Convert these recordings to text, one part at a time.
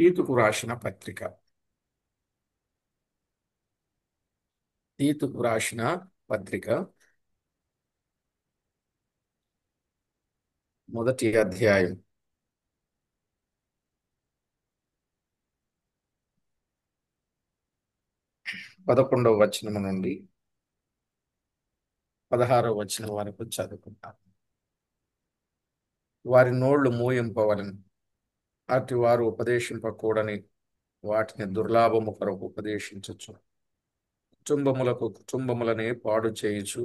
తీతుకు రాసిన పత్రిక. తీతుకు రాసిన పత్రిక మొదటి అధ్యాయం 11వ వచనం నుండి 16వ వచనం వరకు చదువుకుంటాం. వారి నోళ్లు మూయింపవలెను, అటు వారు ఉపదేశింపకూడని వాటిని దుర్లాభము కొరకు ఉపదేశించచ్చు. కుటుంబములనే పాడు చేయుచు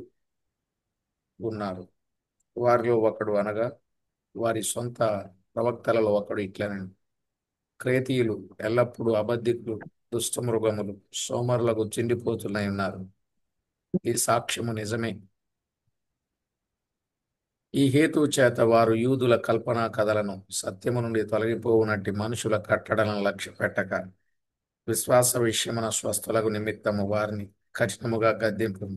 ఉన్నారు. వారిలో ఒకడు అనగా వారి సొంత ప్రవక్తలలో ఒకడు ఇట్లనెను: క్రేతీయులు ఎల్లప్పుడూ అబద్ధికులు, దుష్టమృగములు, సోమరులకు చిండిపోతున్నై ఉన్నారు. ఈ సాక్ష్యము నిజమే. ఈ హేతువు చేత వారు యూదుల కల్పనా కథలను, సత్యము నుండి తొలగిపోవునట్టి మనుషుల కట్టడలను లక్ష్య పెట్టక, విశ్వాస విషయమున స్వస్థులకు నిమిత్తము వారిని కఠినముగా గద్దింపు.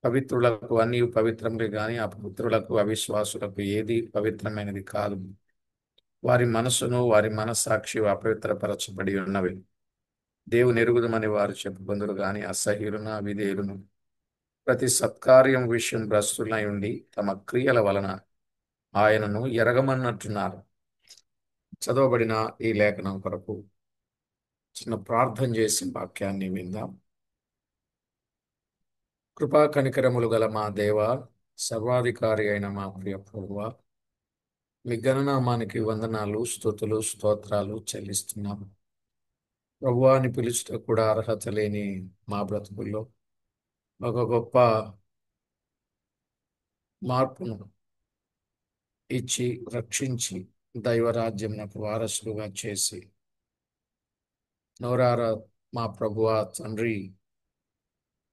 పవిత్రులకు అన్నీ పవిత్రములే గాని అపవిత్రులకు, అవిశ్వాసులకు ఏది పవిత్రమైనది కాదు. వారి మనస్సును వారి మనస్సాక్షి అపవిత్రపరచబడి ఉన్నవి. దేవుని ఎరుగుదమని వారు చెప్పుకొందురు గాని అసహ్యులను, అవిధేయులను, ప్రతి సత్కార్యం విషయం భ్రష్టులై ఉండి తమ క్రియల వలన ఆయనను ఎరగమన్నట్టున్నారు. చదవబడిన ఈ లేఖనం కొరకు చిన్న ప్రార్థన చేసి వాక్యాన్ని విందాం. కృపా కనికరములు గల మా దేవ, సర్వాధికారి అయిన మా ప్రియ ప్రభువా, మీ గణనామానికి వందనాలు, స్తుతులు, స్తోత్రాలు చెల్లిస్తున్నాము. ప్రభువాని పిలుచుట కూడా అర్హత లేని మా బ్రతుకుల్లో ఒక గొప్ప మార్పును ఇచ్చి రక్షించి దైవరాజ్యమునకు వారసులుగా చేసి నోరారా మా ప్రభువా తండ్రి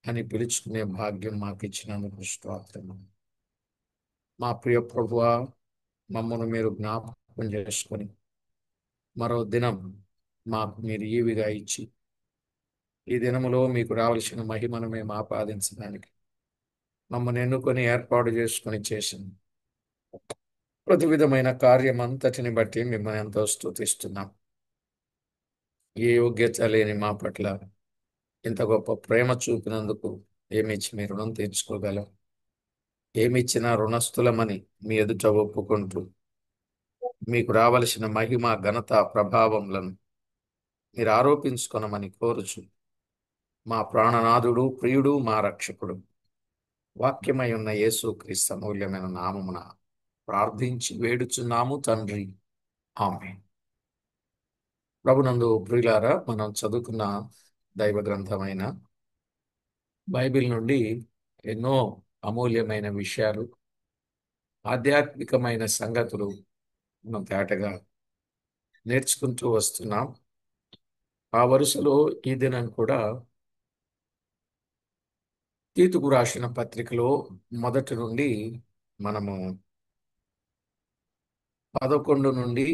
అని పిలుచుకునే భాగ్యం మాకు ఇచ్చినందుకు స్తోత్రము. మా ప్రియ ప్రభువా, మమ్మను మీరు జ్ఞాపకం చేసుకొని మరో దినం మాకు మీరు ఈవిగా ఇచ్చి ఈ దినములో మీకు రావలసిన మహిమను మేము ఆపాదించడానికి మమ్మల్ని ఎన్నుకొని ఏర్పాటు చేసుకొని చేసింది ప్రతి విధమైన కార్యం అంతటిని బట్టి మిమ్మల్ని ఎంతో స్తుతిస్తున్నాం. ఏ యోగ్యత లేని మా పట్ల ఇంత గొప్ప ప్రేమ చూపినందుకు ఏమిచ్చి మీ రుణం తీర్చుకోగలం? ఏమిచ్చినా రుణస్థులమని మీ ఎదుట ఒప్పుకుంటూ మీకు రావలసిన మహిమ, ఘనత, ప్రభావములను మీరు ఆరోపించుకొనమని కోరుచు మా ప్రాణనాథుడు, ప్రియుడు, మా రక్షకుడు, వాక్యమై ఉన్న యేసు క్రీస్తు అమూల్యమైన నామమున ప్రార్థించి వేడుచున్నాము తండ్రి, ఆమేన్. ప్రభునందు ప్రియులారా, మనం చదువుకున్న దైవ గ్రంథమైన బైబిల్ నుండి ఎన్నో అమూల్యమైన విషయాలు, ఆధ్యాత్మికమైన సంగతులు మనం తేటగా నేర్చుకుంటూ వస్తున్నాం. ఆ వరుసలో ఈ దినం కూడా తీతుకు రాసిన పత్రికలో మొదటి నుండి మనము 11 నుండి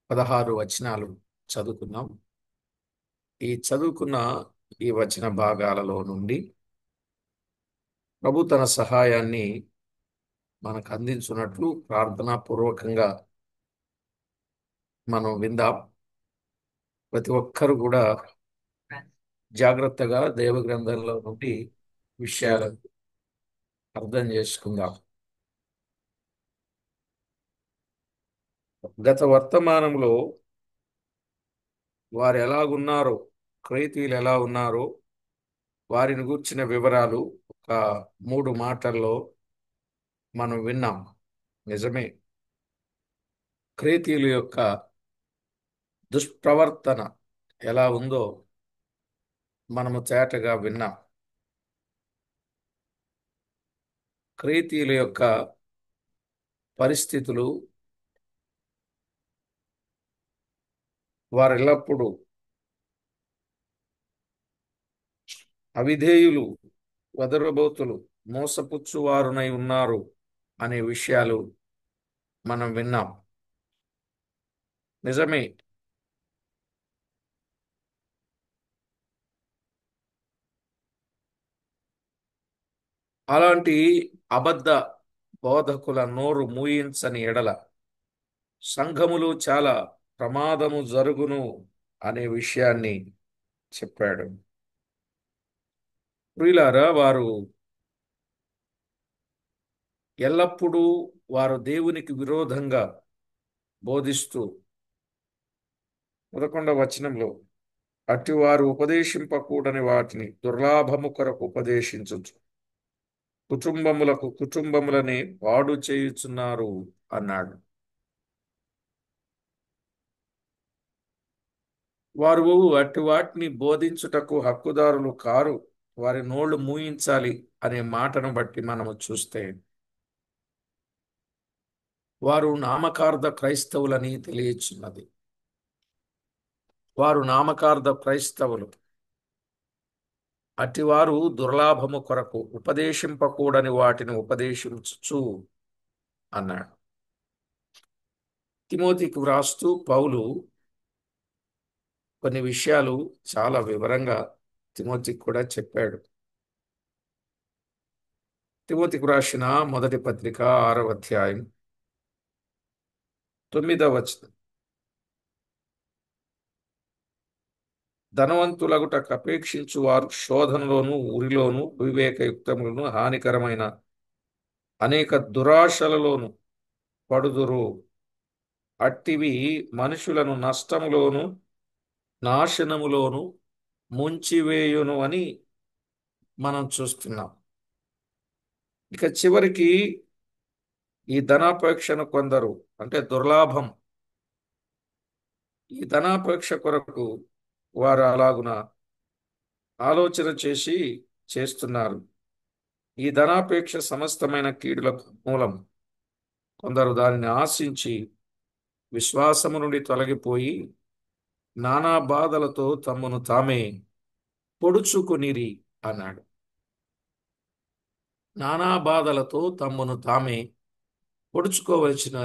16 వచనాలు చదువుకున్నాం. ఈ చదువుకున్న ఈ వచన భాగాలలో నుండి ప్రభు తన సహాయాన్ని మనకు అందించున్నట్లు ప్రార్థనాపూర్వకంగా మనం విందాం. ప్రతి ఒక్కరు కూడా జాగ్రత్తగా దేవ గ్రంథంలో నుండి విషయాలను అర్థం చేసుకుందాం. గత వర్తమానంలో వారు ఎలాగున్నారో, క్రేతీయులు ఎలా ఉన్నారో వారిని గూర్చిన వివరాలు ఒక 3 మాటల్లో మనం విన్నాం. నిజమే, క్రేతీయుల యొక్క దుష్ప్రవర్తన ఎలా ఉందో మనము తేటగా విన్నాం. క్రేతీయుల యొక్క పరిస్థితులు, వారు ఎల్లప్పుడూ అవిధేయులు, వదరబోతులు, మోసపుచ్చువారునై ఉన్నారు అనే విషయాలు మనం విన్నాం. నిజమే, అలాంటి అబద్ధ బోధకుల నోరు మూయించని ఎడల సంఘములు చాలా ప్రమాదము జరుగును అనే విషయాన్ని చెప్పాడు. ప్రియులారా, వారు ఎల్లప్పుడూ వారు దేవునికి విరోధంగా బోధిస్తూ 11వ వచనంలో అట్టివారు ఉపదేశింపకూడని వాటిని దుర్లాభము కొరకు ఉపదేశించుచు కుటుంబములని పాడు చేయుచున్నారు అన్నాడు. వారు అట్టి వాటిని బోధించుటకు హక్కుదారులు కారు, వారి నోళ్లు మూయించాలి అనే మాటను బట్టి మనము చూస్తే వారు నామకార్థ క్రైస్తవులని తెలియచున్నది. వారు నామకార్థ క్రైస్తవులు. అటివారు దుర్లాభము కొరకు ఉపదేశింపకూడని వాటిని ఉపదేశించుచు అన్నాడు. తిమోతికి వ్రాస్తూ పౌలు కొన్ని విషయాలు చాలా వివరంగా తిమోతికి కూడా చెప్పాడు. తిమోతికి రాసిన మొదటి పత్రిక 6వ అధ్యాయం 9వ వచనం. ధనవంతులగుటకు అపేక్షించు వారు శోధనలోను ఉరిలోను వివేకయుక్తములను హానికరమైన అనేక దురాశలలోను పడుదురు. అట్టివి మనుషులను నష్టములోను నాశనములోను ముంచివేయును అని మనం చూస్తున్నాం. ఇక చివరికి ఈ ధనాపేక్షను కొందరు, అంటే దుర్లాభం, ఈ ధనాపేక్ష కొరకు వారు అలాగున ఆలోచన చేస్తున్నారు. ఈ ధనాపేక్ష సమస్తమైన కీడులకు మూలం. కొందరు దానిని ఆశించి విశ్వాసము నుండి తొలగిపోయి నానా బాధలతో తమను తామే పొడుచుకొనిరి అన్నాడు. నానా బాధలతో తమను తామే పొడుచుకోవలసిన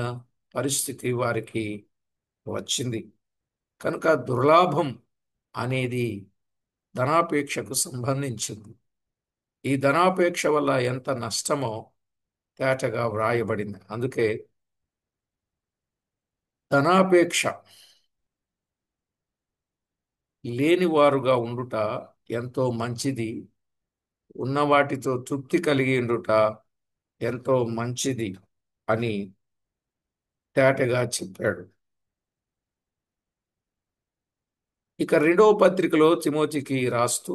పరిస్థితి వారికి వచ్చింది. కనుక దుర్లాభం అనేది ధనాపేక్షకు సంబంధించింది. ఈ ధనాపేక్ష వల్ల ఎంత నష్టమో తేటగా వ్రాయబడింది. అందుకే ధనాపేక్ష లేనివారుగా ఉండుట ఎంతో మంచిది, ఉన్న వాటితో తృప్తి కలిగి ఉండుట ఎంతో మంచిది అని తేటగా చెప్పాడు. ఇక 2వ పత్రికలో తిమోతికి రాస్తూ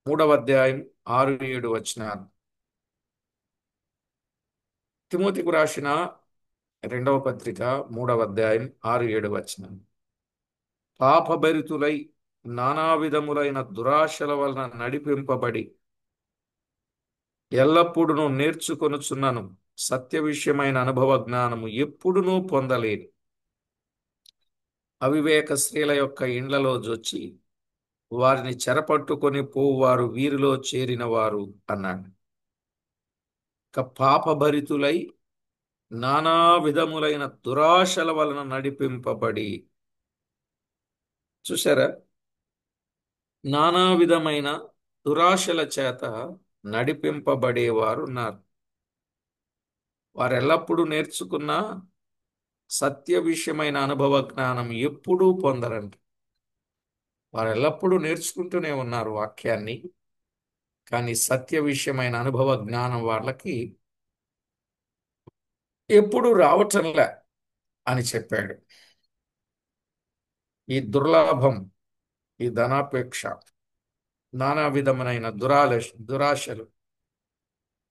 3వ అధ్యాయం 6-7 వచనాలు. తిమోతికి రాసిన 2వ పత్రిక 3వ అధ్యాయం 6-7 వచనాలు. పాపభరితులై నానా విధములైన దురాశల వలన నడిపింపబడి ఎల్లప్పుడూ నేర్చుకొనుచున్నను సత్య విషయమైన అనుభవ జ్ఞానము ఎప్పుడునూ పొందలేని అవివేక స్త్రీల యొక్క ఇండ్లలో జొచ్చి వారిని చెరపట్టుకొని పోవారు వీరిలో చేరిన వారు అన్నాడు. ఇక పాపభరితులై నానా విధములైన దురాశల వలన నడిపింపబడి, చూసారా, నానా విధమైన దురాశల చేత నడిపింపబడేవారు ఉన్నారు. వారు ఎల్లప్పుడూ నేర్చుకున్న సత్య విషయమైన అనుభవ జ్ఞానం ఎప్పుడూ పొందరంట. వారు ఎల్లప్పుడూ నేర్చుకుంటూనే ఉన్నారు వాక్యాన్ని, కానీ సత్య విషయమైన అనుభవ జ్ఞానం వాళ్ళకి ఎప్పుడూ రావటంలే అని చెప్పాడు. ఈ దుర్లాభం, ఈ ధనాపేక్ష, నానా విధమైన దురాశలు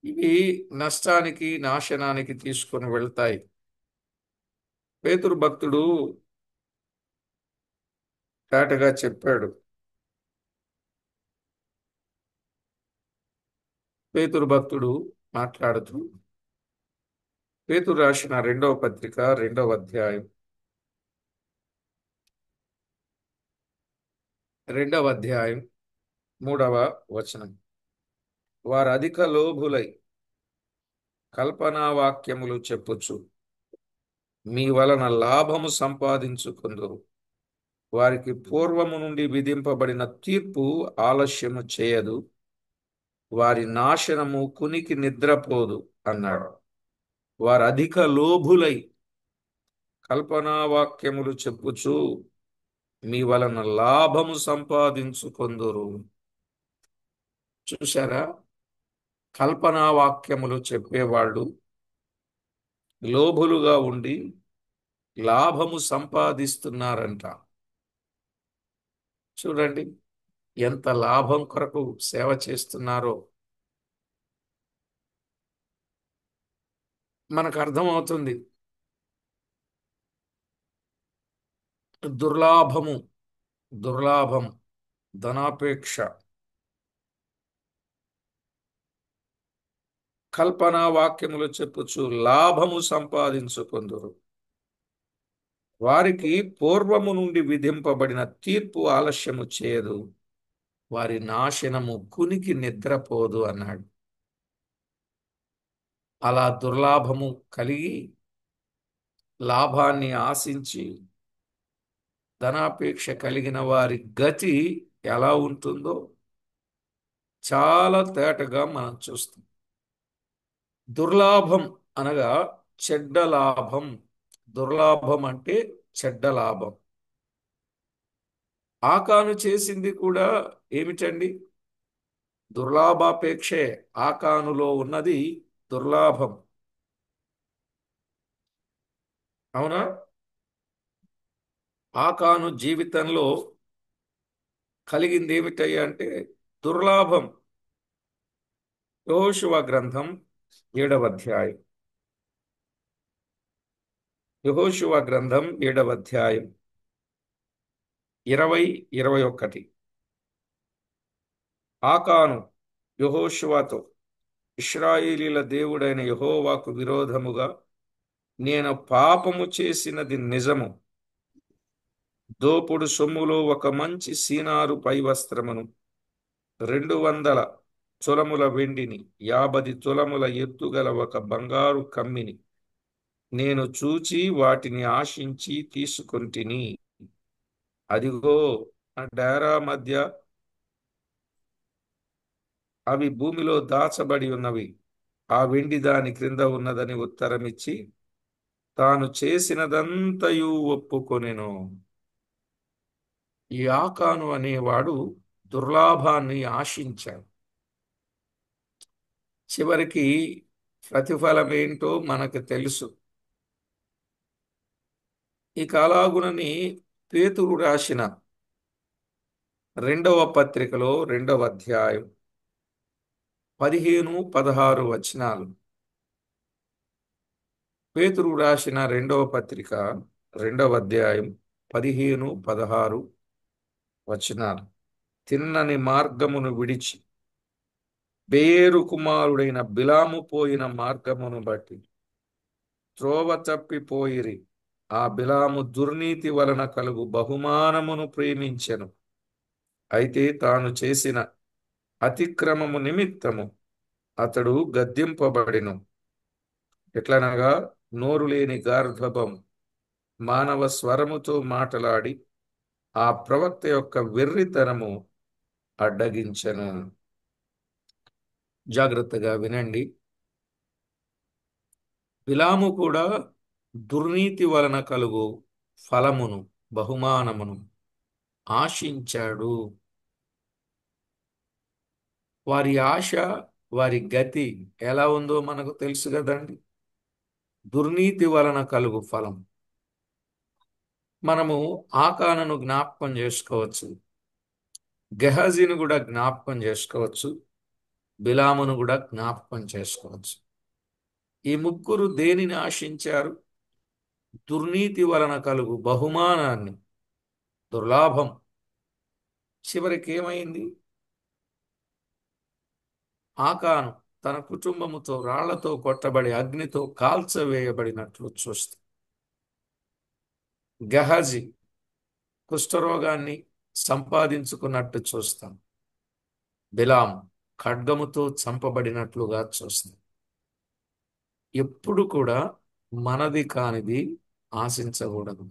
ఇవి నష్టానికి నాశనానికి తీసుకొని వెళ్తాయి. పేతురు భక్తుడు తేటగా చెప్పాడు. పేతురు భక్తుడు మాట్లాడుతూ పేతురు రాసిన 2వ పత్రిక 2వ అధ్యాయం 3వ వచనం. వారు అధిక లోభులై కల్పనా వాక్యములు చెప్పుచు మీ వలన లాభము సంపాదించుకుందురు. వారికి పూర్వము నుండి విధింపబడిన తీర్పు ఆలస్యము చేయదు, వారి నాశనము కునికి నిద్రపోదు అన్నాడు. వారు అధిక లోభులై కల్పనా వాక్యములు చెప్పుచు మీ వలన లాభము సంపాదించుకొందురు. చూశారా? కల్పనా వాక్యములు చెప్పేవాళ్ళు లోభులుగా ఉండి లాభము సంపాదిస్తున్నారంట. చూడండి, ఎంత లాభం కొరకు సేవ చేస్తున్నారో మనకు అర్థమవుతుంది. దుర్లాభము, దుర్లాభం, ధనాపేక్ష. కల్పనా వాక్యములు చెప్పుచు లాభము సంపాదించుకొందురు. వారికి పూర్వము నుండి విధింపబడిన తీర్పు ఆలస్యము చేయదు, వారి నాశనము కునికి నిద్రపోదు అన్నాడు. అలా దుర్లాభము కలిగి లాభాన్ని ఆశించి ధనాపేక్ష కలిగిన వారి గతి ఎలా ఉంటుందో చాలా తేటగా మనం చూస్తాం. దుర్లాభం అనగా చెడ్డ లాభం. దుర్లాభం అంటే చెడ్డ లాభం. ఆకాను చేసింది కూడా ఏమిటండి? దుర్లాభాపేక్షే. ఆకానులో ఉన్నది దుర్లాభం. అవునా? ఆకాను జీవితంలో కలిగింది ఏమిటయ్యా అంటే దుర్లాభం. యెహోషువ గ్రంథం 7వ అధ్యాయం. యెహోషువ గ్రంథం 7వ అధ్యాయం 20-21. ఆకాను యెహోషువతో, ఇశ్రాయేలీల దేవుడైన యెహోవాకు విరోధముగా నేను పాపము చేసినది నిజము. దోపుడు సొమ్ములో ఒక మంచి సీనారు పై వస్త్రమును, 200 తులముల వెండిని, 50 తులముల ఎత్తుగల ఒక బంగారు కమ్మిని నేను చూచి వాటిని ఆశించి తీసుకొంటిని. అదిగో, ఆ డేరా మధ్య అవి భూమిలో దాచబడి ఉన్నవి. ఆ వెండి దాని క్రింద ఉన్నదని ఉత్తరమిచ్చి తాను చేసినదంతయు ఒప్పుకొనెను. ఈ ఆకాను అనేవాడు దుర్లాభాన్ని ఆశించాడు. చివరికి ప్రతిఫలం ఏంటో మనకు తెలుసు. ఈ కాలాగునని పేతురు రాసిన 2వ పత్రికలో 2వ అధ్యాయం 15-16 వచనాలు. పేతురు రాసిన 2వ పత్రిక 2వ అధ్యాయం 15-16 వచనాలు. తిన్నని మార్గమును విడిచి బేయేరు కుమారుడైన బిలాము పోయిన మార్గమును బట్టి త్రోవ తప్పిపోయిరి. ఆ బిలాము దుర్నీతి వలన కలుగు బహుమానమును ప్రేమించెను. అయితే తాను చేసిన అతిక్రమము నిమిత్తము అతడు గద్దింపబడెను. ఎట్లనగా నోరు లేని గార్ధబం మానవ స్వరముతో మాటలాడి ఆ ప్రవక్త యొక్క వెర్రితనము అడ్డగించెను. జాగ్రత్తగా వినండి. బిలాము కూడా దుర్నీతి వలన కలుగు ఫలమును, బహుమానమును ఆశించాడు. వారి ఆశ, వారి గతి ఎలా ఉందో మనకు తెలుసు కదండి. దుర్నీతి వలన కలుగు ఫలం. మనము ఆకానును జ్ఞాపకం చేసుకోవచ్చు, గెహజీని కూడా జ్ఞాపకం చేసుకోవచ్చు, బిలామును కూడా జ్ఞాపకం చేసుకోవచ్చు. ఈ ముగ్గురు దేనిని ఆశించారు? దుర్నీతి వలన కలుగు బహుమానాన్ని, దుర్లాభం. చివరికి ఏమైంది? ఆకాను తన కుటుంబముతో రాళ్లతో కొట్టబడి అగ్నితో కాల్చవేయబడినట్లు చూస్తాం. గెహజీ కుష్ఠరోగాన్ని సంపాదించుకున్నట్టు చూస్తాం. బిలాం ఖడ్గముతో చంపబడినట్లుగా చూస్తాం. ఎప్పుడు కూడా మనది కానిది ఆశించకూడదు.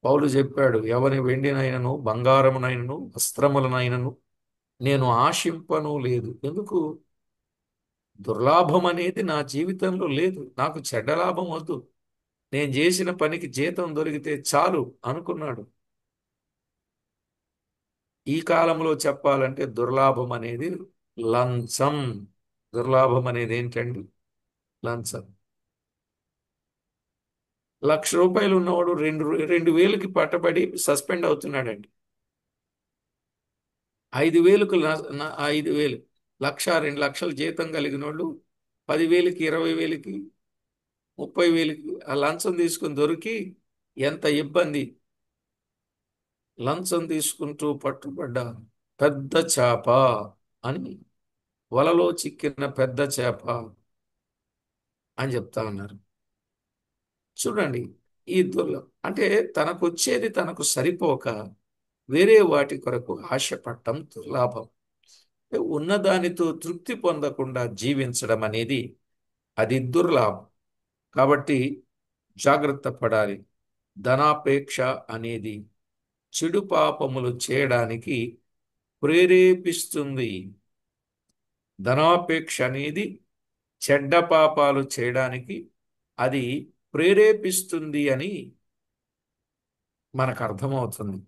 పౌలు చెప్పాడు, ఎవని వెండినైనను బంగారమునైనను వస్త్రములనైనను నేను ఆశింపను లేదు. ఎందుకు? దుర్లాభం అనేది నా జీవితంలో లేదు. నాకు చెడ్డ లాభం వద్దు. నేను చేసిన పనికి జీతం దొరికితే చాలు అనుకున్నాడు. ఈ కాలంలో చెప్పాలంటే దుర్లాభం అనేది లంచం. దుర్లాభం అనేది ఏంటండి? లంచం. 1,00,000 ఉన్నవాడు 2,000కి పట్టబడి సస్పెండ్ అవుతున్నాడండి. 5,000కు 5,000, 1,00,000, 2,00,000 జీతం కలిగిన వాళ్ళు 10,000కి, 20,000కి, 30,000కి ఆ లంచం తీసుకుని దొరికి ఎంత ఇబ్బంది. లంచం తీసుకుంటూ పట్టుబడ్డ పెద్ద చేప అని, వలలో చిక్కిన పెద్ద చేప అని చెప్తా ఉన్నారు. చూడండి, ఈ అంటే తనకు వచ్చేది తనకు సరిపోక వేరే వాటి కొరకు ఆశపడటం దుర్లాభం. ఉన్నదానితో తృప్తి పొందకుండా జీవించడం అనేది అది దుర్లాభం. కాబట్టి జాగ్రత్త పడాలి. ధనాపేక్ష అనేది చెడు పాపములు చేయడానికి ప్రేరేపిస్తుంది. ధనాపేక్ష అనేది చెడ్డ పాపాలు చేయడానికి అది ప్రేరేపిస్తుంది అని మనకు అర్థమవుతుంది.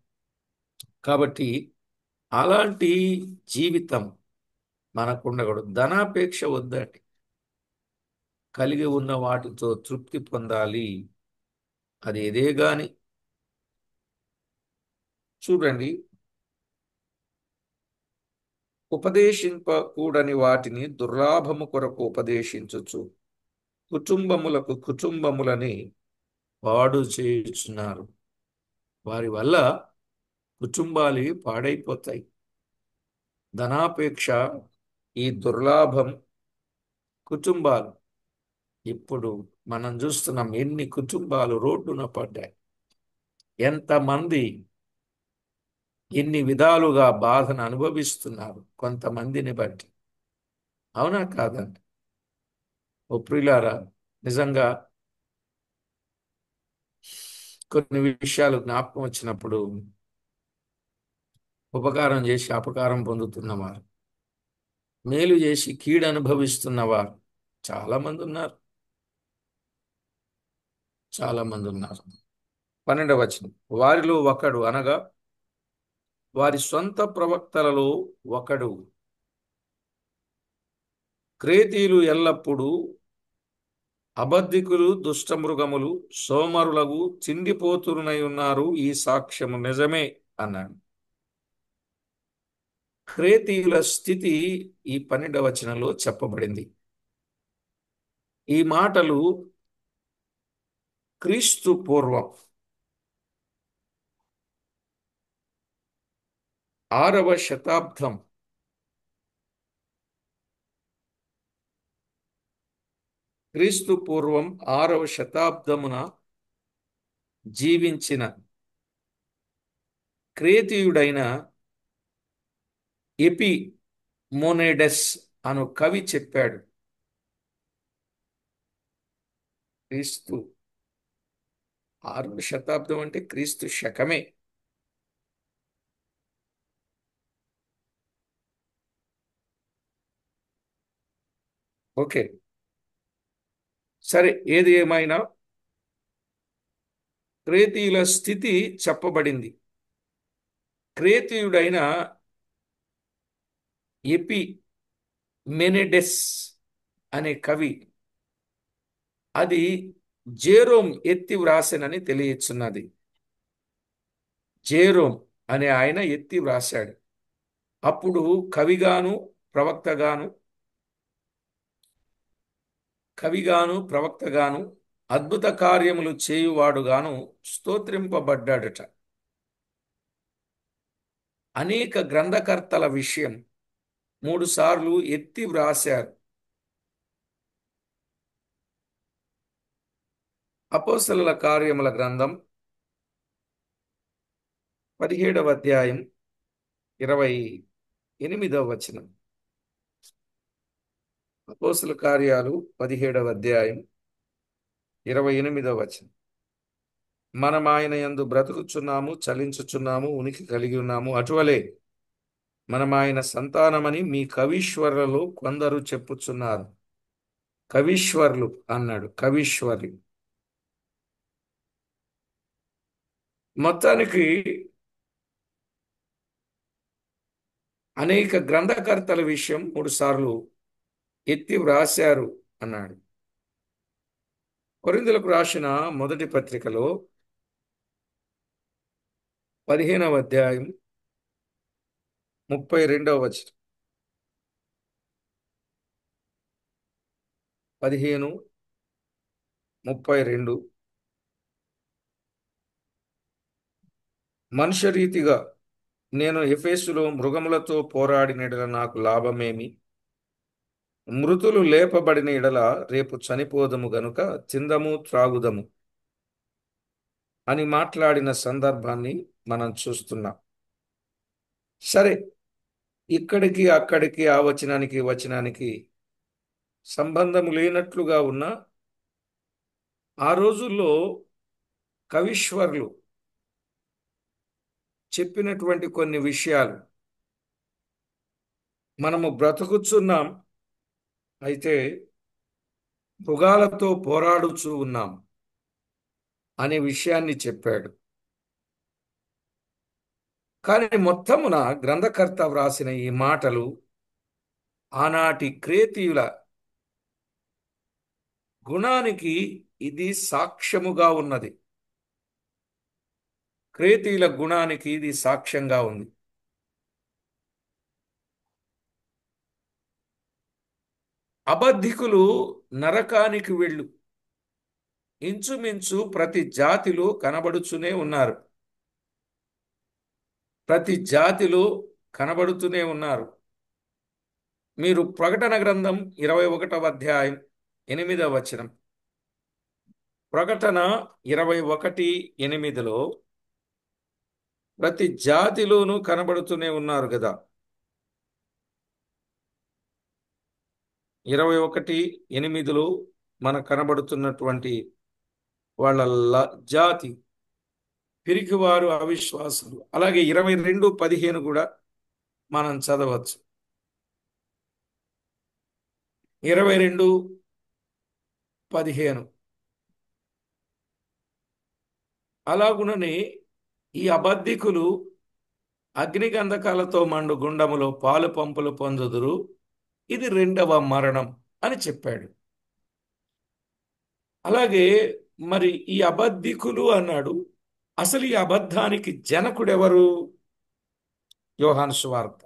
కాబట్టి అలాంటి జీవితం మనకు ఉండకూడదు. ధనాపేక్ష వద్దండి. కలిగి ఉన్న వాటితో తృప్తి పొందాలి. అది ఏదే గాని. చూడండి, ఉపదేశింపకూడని వాటిని దుర్లాభము కొరకు ఉపదేశించుచు కుటుంబములని పాడు చేయుచున్నారు. వారి వల్ల కుటుంబాలు పాడైపోతాయి. ధనాపేక్ష, ఈ దుర్లాభం, కుటుంబాలు. ఇప్పుడు మనం చూస్తున్నాం ఎన్ని కుటుంబాలు రోడ్డున పడ్డాయి. ఎంతమంది ఎన్ని విధాలుగా బాధను అనుభవిస్తున్నారు కొంతమందిని బట్టి. అవునా కాదండి? ఓ ప్రియులారా, నిజంగా కొన్ని విషయాలు జ్ఞాపకం వచ్చినప్పుడు ఉపకారం చేసి అపకారం పొందుతున్నవారు, మేలు చేసి కీడు అనుభవిస్తున్నవారు చాలా మంది ఉన్నారు. చాలా మంది ఉన్నారు. 12వ వచనం, వారిలో ఒకడు అనగా వారి సొంత ప్రవక్తలలో ఒకడు, క్రేతీయులు ఎల్లప్పుడూ అబద్ధికులు, దుష్టమృగములు, సోమరులకు చిండిపోతురునై ఉన్నారు, ఈ సాక్ష్యము నిజమే అన్నాడు. క్రేతీయుల స్థితి ఈ 12వ వచనంలో చెప్పబడింది. ఈ మాటలు క్రీస్తు పూర్వం 6వ శతాబ్దం క్రీస్తు పూర్వం 6వ శతాబ్దమున జీవించిన క్రేతీయుడైన ఎపిమోనెడస్ అను కవి చెప్పాడు. క్రీస్తు 6వ శతాబ్దం అంటే క్రీస్తు శకమే. ఓకే, సరే, ఏది ఏమైనా క్రేతీయుల స్థితి చెప్పబడింది. క్రేతీయుడైన ఎపిమెనెడెస్ అనే కవి అది జేరోమ్ ఎత్తి వ్రాసెనని తెలియచున్నది. జేరోమ్ అనే ఆయన ఎత్తి వ్రాశాడు. అప్పుడు కవిగాను ప్రవక్తగాను అద్భుత కార్యములు చేయువాడుగాను స్తోత్రింపబడ్డాడట. అనేక గ్రంథకర్తల విషయం 3 సార్లు ఎత్తి వ్రాశారు. అపోస్తలుల కార్యముల గ్రంథం 17వ అధ్యాయం 28వ వచనం. అపోస్తలుల కార్యాలు 17వ అధ్యాయం 28వ వచనం. మనం ఆయన యందు బ్రతుకుచున్నాము, చలించుచున్నాము, ఉనికి కలిగి ఉన్నాము. అటువలే మనం ఆయన సంతానమని మీ కవీశ్వరులలో కొందరు చెప్పుచున్నారు. కవీశ్వర్లు అన్నాడు. కవీశ్వరి మొత్తానికి అనేక గ్రంథకర్తల విషయం మూడు సార్లు ఎత్తి వ్రాశారు అన్నాడు. కొరింథీయులకు రాసిన మొదటి పత్రికలో 15వ అధ్యాయం 32వ వచనం. 15:32. మనుష్య రీతిగా నేను ఎఫెసులో మృగములతో పోరాడిన యెడల నాకు లాభమేమి? మృతులు లేపబడిన ఎడల రేపు చనిపోదము గనుక తిందము త్రాగుదము అని మాట్లాడిన సందర్భాన్ని మనం చూస్తున్నాం. సరే, ఇక్కడికి అక్కడికి ఆ వచనానికి ఈ వచనానికి సంబంధం లేనట్లుగా ఉన్న ఆ రోజుల్లో కవీశ్వరులు చెప్పినటువంటి కొన్ని విషయాలు మనము బ్రతుకుచున్నాం, అయితే మృగాలతో పోరాడుచూ ఉన్నాం అనే విషయాన్ని చెప్పాడు. కానీ మొత్తమున గ్రంథకర్త వ్రాసిన ఈ మాటలు ఆనాటి క్రేతీయుల గుణానికి ఇది సాక్ష్యముగా ఉన్నది. క్రేతీయుల గుణానికి ఇది సాక్ష్యంగా ఉంది. అబద్ధికులు నరకానికి వెళ్ళు ఇంచుమించు ప్రతి జాతిలో కనబడుతూనే ఉన్నారు. ప్రతి జాతిలో కనబడుతూనే ఉన్నారు. మీరు ప్రకటన గ్రంథం 21వ అధ్యాయం 8వ వచనం, ప్రకటన 21:8లో ప్రతి జాతిలోనూ కనబడుతూనే ఉన్నారు కదా. 21:8లో మనకు కనబడుతున్నటువంటి వాళ్ళ జాతి పిరికివారు, అవిశ్వాసులు. అలాగే 22:15 కూడా మనం చదవచ్చు. 22:15 అలాగుననే ఈ అబద్ధికులు అగ్నిగంధకాలతో మండు గుండములో పాలు పంపులు పొందుదురు, ఇది రెండవ మరణం అని చెప్పాడు. అలాగే మరి ఈ అబద్ధికులు అన్నాడు. అసలు ఈ అబద్ధానికి జనకుడెవరు? యోహాను సువార్త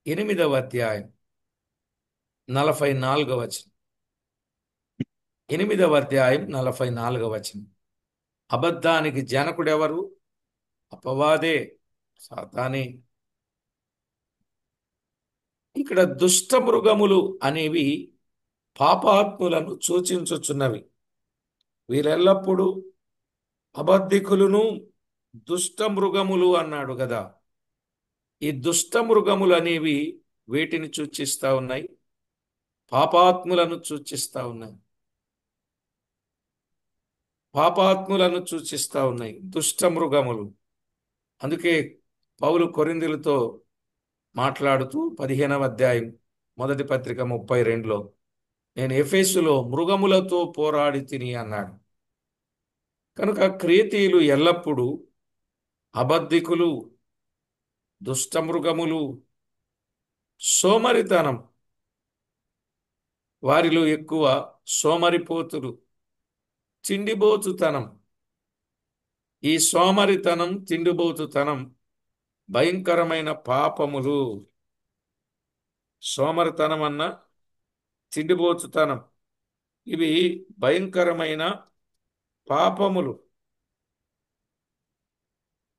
8వ అధ్యాయం 44వ వచనం. 8వ అధ్యాయం 44వ వచనం. అబద్ధానికి జనకుడెవరు? అపవాదే, సాతానే. ఇక్కడ దుష్ట మృగములు అనేవి పాపాత్ములను సూచించుచున్నవి. వీరెల్లప్పుడూ అబద్ధికులను దుష్ట మృగములు అన్నాడు కదా. ఈ దుష్ట మృగములు అనేవి వేటిని సూచిస్తా ఉన్నాయి? పాపాత్ములను సూచిస్తా ఉన్నాయి. పాపాత్ములను సూచిస్తా ఉన్నాయి దుష్ట మృగములు. అందుకే పౌలు కొరింథీయులతో మాట్లాడుతూ 15వ అధ్యాయం మొదటి పత్రిక 32లో నేను ఎఫెసులో మృగములతో పోరాడి తిని అన్నాడు. కనుక క్రేతీయులు ఎల్లప్పుడూ అబద్ధికులు, దుష్టమృగములు, సోమరితనం, వారిలో ఎక్కువ సోమరిపోతులు, తిండిబోతుతనం. ఈ సోమరితనం, తిండిబోతుతనం భయంకరమైన పాపములు. సోమరితనం అన్న తిండిబోతుతనం ఇవి భయంకరమైన పాపములు.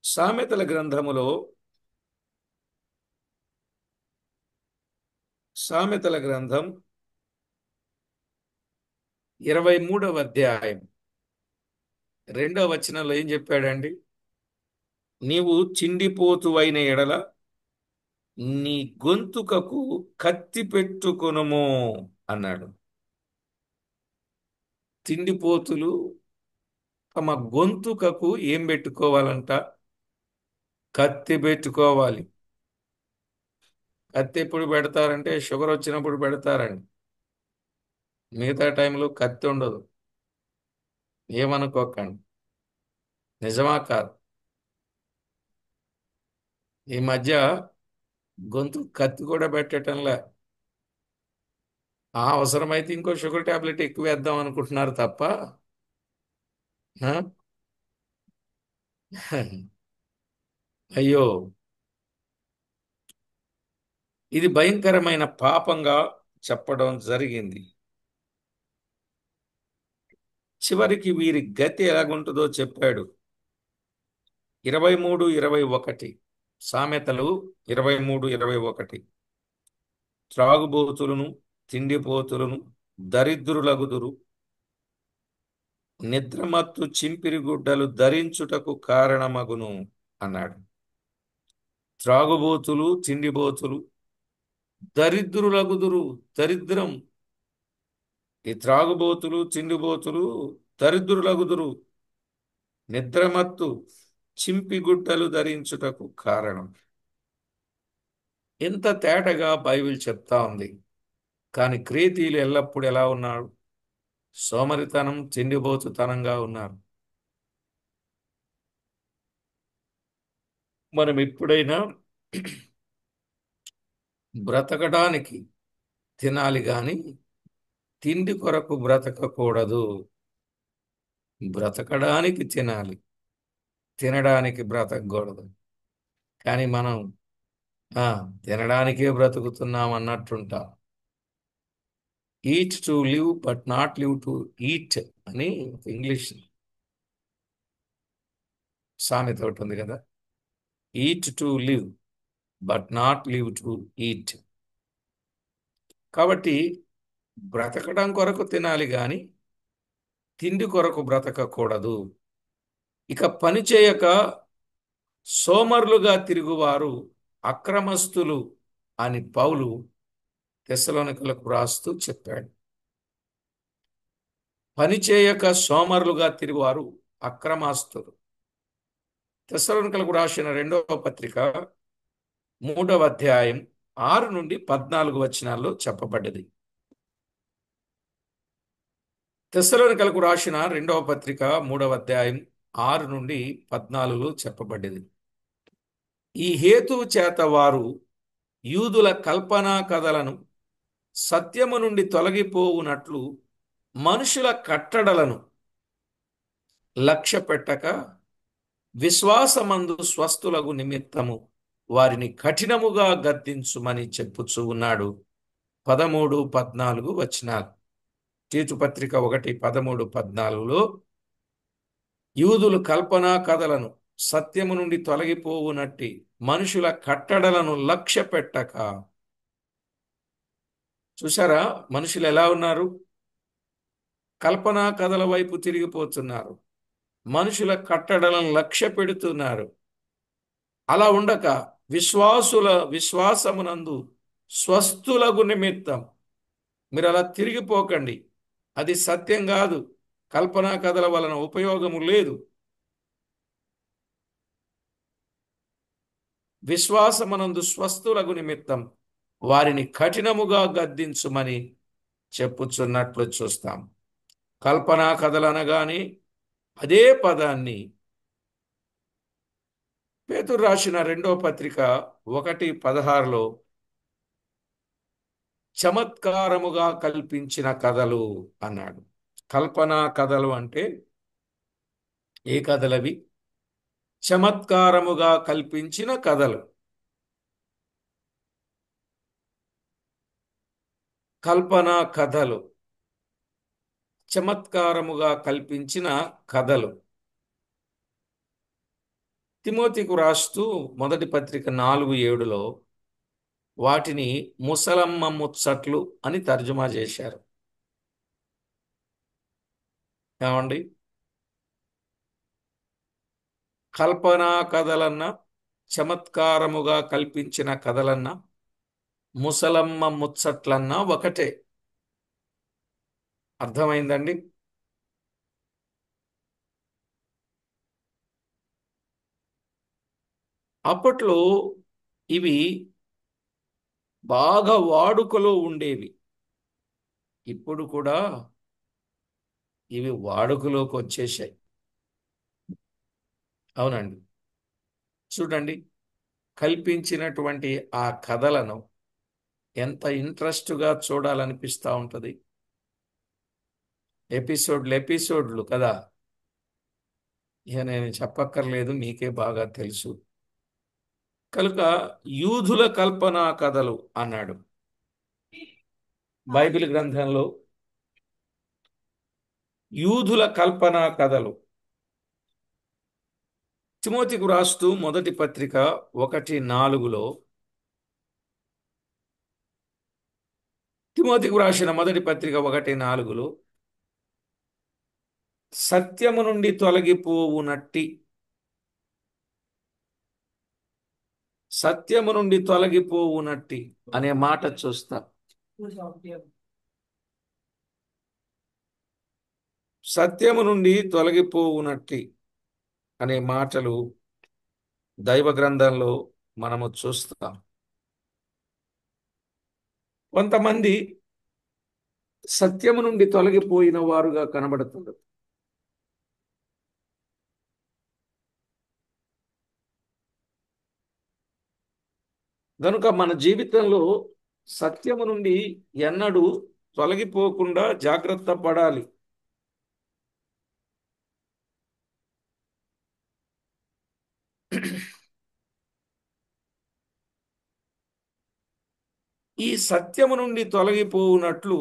సామెతల గ్రంథములో సామెతల గ్రంథం 23వ అధ్యాయం 2వ వచనంలో ఏం చెప్పాడండి? నీవు చిండిపోతువైన ఎడల నీ గొంతుకకు కత్తి పెట్టుకొనుము అన్నాడు. తిండిపోతులు తమ గొంతుకకు ఏం పెట్టుకోవాలంట? కత్తి పెట్టుకోవాలి. కత్తి ఎప్పుడు పెడతారంటే షుగర్ వచ్చినప్పుడు పెడతారండి. మిగతా టైంలో కత్తి ఉండదు. ఏమనుకోకండి. నిజమా కాదు? ఈ మధ్య గొంతు కత్తి కూడా పెట్టటంలే. అవసరమైతే ఇంకో షుగర్ టాబ్లెట్ ఎక్కువ వేద్దాం అనుకుంటున్నారు తప్ప. ఆ? అయ్యో, ఇది భయంకరమైన పాపంగా చెప్పడం జరిగింది. చివరికి వీరి గతి ఎలాగుంటుందో చెప్పాడు. 23:21 సామెతలు 23:21. త్రాగుబోతులను, తిండిపోతులను, దరిద్రులగుదురు, నిద్రమత్తు చింపిరి గుడ్డలు ధరించుటకు కారణమగును అన్నాడు. త్రాగుబోతులు, తిండిబోతులు, దరిద్రులగుదురు. దరిద్రం. ఈ త్రాగుబోతులు, తిండిబోతులు దరిద్రులగుదురు, నిద్రమత్తు చింపి గుడ్డలు ధరించుటకు కారణం. ఎంత తేటగా బైబిల్ చెప్తా ఉంది. కానీ క్రేతీయులు ఎల్లప్పుడూ ఎలా ఉన్నారు? సోమరితనం, తిండిబోతుతనంగా ఉన్నారు. మనం ఎప్పుడైనా బ్రతకడానికి తినాలి గాని తిండి కొరకు బ్రతకకూడదు. బ్రతకడానికి తినాలి, తినడానికి బ్రతకకూడదు. కానీ మనం ఆ తినడానికే బ్రతుకుతున్నాం అన్నట్టుంటాం. Eat to live but not live to eat అని ఇంగ్లీష్ సామెత ఒకటి ఉంది కదా. Eat to live but not live to eat. కాబట్టి బ్రతకడం కొరకు తినాలి గాని తిండి కొరకు బ్రతకకూడదు. ఇక పని చేయక సోమరులుగా తిరుగువారు అక్రమస్తులు అని పౌలు తెస్సలోనికలకు రాస్తూ చెప్పాడు. పని చేయక సోమరులుగా తిరుగువారు అక్రమస్తులు. తెస్సలోనికలకు రాసిన 2వ పత్రిక 3వ అధ్యాయం 6-14 వచనాల్లో చెప్పబడ్డది. తెస్సలోనికలకు రాసిన 2వ పత్రిక 3వ అధ్యాయం 6-14 చెప్పబడ్డది. ఈ హేతువు చేత వారు యూదుల కల్పనా కథలను సత్యము నుండి తొలగిపోవునట్లు మనుషుల కట్టడలను లక్ష్య పెట్టక విశ్వాసమందు స్వస్థులగు నిమిత్తము వారిని కఠినముగా గద్దించుమని చెప్పుచూ ఉన్నాడు. 13-14 వచనాలు. తీతు పత్రిక 1:13-14లో యూదులు కల్పనా కథలను సత్యము నుండి తొలగిపోవునట్టి మనుషుల కట్టడలను లక్ష్య పెట్టక. చూసారా మనుషులు ఎలా ఉన్నారు? కల్పనా కథల వైపు తిరిగిపోతున్నారు. మనుషుల కట్టడలను లక్ష్య పెడుతున్నారు. అలా ఉండక విశ్వాసమునందు స్వస్థులగు నిమిత్తం మీరు అలా తిరిగిపోకండి. అది సత్యం కాదు. కల్పనా కథల వలన ఉపయోగము లేదు. విశ్వాసమునందు స్వస్థులగు నిమిత్తం వారిని కఠినముగా గద్దించుమని చెప్పుచున్నట్లు చూస్తాం. కల్పనా కథలు అనగానే అదే పదాన్ని పేతురు రాసిన 2వ పత్రిక 1:16లో చమత్కారముగా కల్పించిన కథలు అన్నాడు. కల్పనా కథలు అంటే ఏ కథలవి? చమత్కారముగా కల్పించిన కథలు. కల్పనా కథలు, చమత్కారముగా కల్పించిన కథలు. తిమోతికు రాస్తూ మొదటి పత్రిక 4:7లో వాటిని ముసలమ్మ ముచ్చట్లు అని తర్జుమా చేశారు. ఏమండి? కల్పనా కథలన్నా, చమత్కారముగా కల్పించిన కథలన్నా, ముసలమ్మ ముచ్చట్లన్నా ఒకటే. అర్థమైందండి? అప్పట్లో ఇవి బాగా వాడుకలో ఉండేవి. ఇప్పుడు కూడా ఇవి వాడుకలోకి వచ్చేసాయి. అవునండి. చూడండి, కల్పించినటువంటి ఆ కథలను ఎంత ఇంట్రెస్ట్గా చూడాలనిపిస్తూ ఉంటుంది. ఎపిసోడ్లు ఎపిసోడ్లు కదా. ఇక నేను చెప్పక్కర్లేదు, మీకే బాగా తెలుసు. కనుక యూదుల కల్పనా కథలు అన్నాడు బైబిల్ గ్రంథంలో. యూదుల కల్పనా కథలు. తిమోతికు రాస్తూ మొదటి పత్రిక 1:4. తిమోతికు రాసిన మొదటి పత్రిక 1:4, సత్యము నుండి తొలగిపోవునట్టి, సత్యము నుండి తొలగిపోవునట్టి అనే మాట చూస్తా. సత్యము నుండి తొలగిపోవునట్టి అనే మాటలు దైవ గ్రంథంలో మనము చూస్తాం. కొంతమంది సత్యము నుండి తొలగిపోయిన వారుగా కనబడుతున్నారు. కనుక మన జీవితంలో సత్యము నుండి ఎన్నడూ తొలగిపోకుండా జాగ్రత్త పడాలి. ఈ సత్యము నుండి తొలగిపోవునట్లు